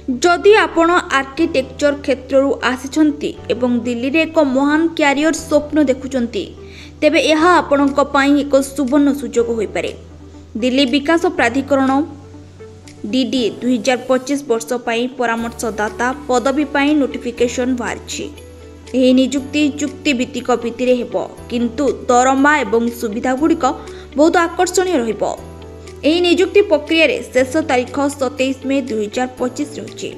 जदि आपण आर्किटेक्चर क्षेत्रु आसिछंती एवं दिल्ली रे एक महान क्यारियर स्वप्न देखुचंती तेबे यह आपणक पई एक सुवर्ण सुजोग होई पारे। दिल्ली विकास प्राधिकरण डीडीए 2025 वर्ष पई परामर्शदाता पदवी पई नोटिफिकेशन बाहरछि। एही नियुक्ति चुक्ति भित्तिक भित्तिरे हेबो किंतु दरमा एवं सुविधा गुड़िक बहुत आकर्षणीय रहिबो। एही नियुक्ति प्रक्रिया रे शेष तारीख 27 मे 2025 रहिछि।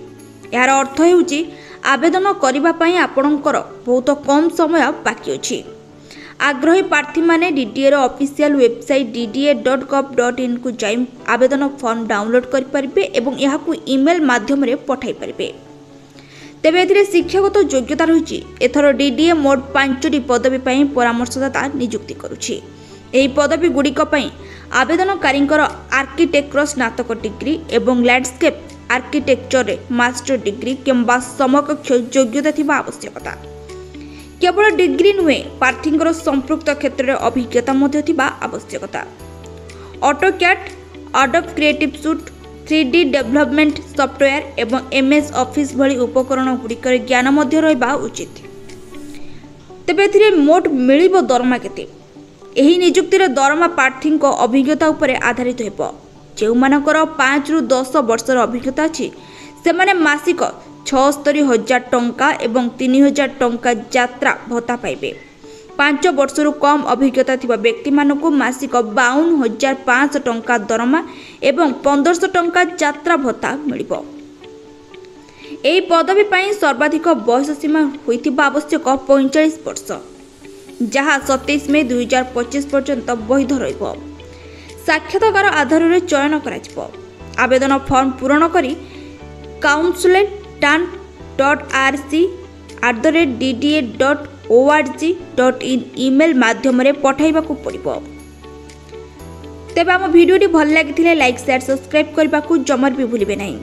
यार अर्थ हेउछि आवेदन करिबा पई आपणकर बहुत कम समय बाकी अछि। आग्रही प्रार्थी माने डीडीए रो ऑफिशियल वेबसाइट dda.gov.in को जाई आवेदन फॉर्म डाउनलोड करि परिबे एवं याकू ईमेल माध्यम रे पठाई परिबे। तेबे एथिरे शिक्षागत योग्यता रहिछि। एथरो डीडीए मोड 5टी पदवी पई परामर्शदाता नियुक्ति करूछि। एही पदवी गुड़िक पई आवेदनकारींकर आर्किटेक्चर स्नातक डिग्री एवं लैंडस्केप आर्किटेक्चर रे मास्टर डिग्री किंबा समकक्ष योग्यता थिबा आवश्यकता। केवल डिग्री नुहे प्रार्थींकर संपृक्त क्षेत्र में अभिज्ञता मध्य थिबा आवश्यकता। AutoCAD adobe creative suit 3D development software एवं MS ऑफिस भली उपकरण गुड़िकर ज्ञान मध्य रहिबा उचित। तेबे एथिरे मोट मिलिबो दरमा केते? एही नियुक्तिर दरमा प्रार्थी अभिज्ञता उपरे आधारित हेबो। जेउमानकर 5 रु 10 वर्षर अभिज्ञता अछि सेमाने मासिक 76,000 टंका एवं 3,000 टंका यात्रा भत्ता पाइबे। 5 वर्षरु कम अभिज्ञता थिबा व्यक्ति मानकु मासिक 52,500 टंका दरमा एवं 1,500 टंका यात्रा भत्ता मिलिबो। एही पदवी पई सर्वाधिक बयस सीमा होइतिबा आवश्यक 45 वर्ष, जहाँ 27 मे 2025 पर्यंत वैध रहिबो। साक्षात्कार आधार रे चयन कराजिबो। आवेदन फॉर्म पूरण करी council@dda.org.in ईमेल माध्यम रे पठाइबा को पड़िबो। तेबे हम वीडियोटी भल लागिथिले लाइक शेयर सब्सक्राइब करबा को जमर भी भूलिबे नहीं।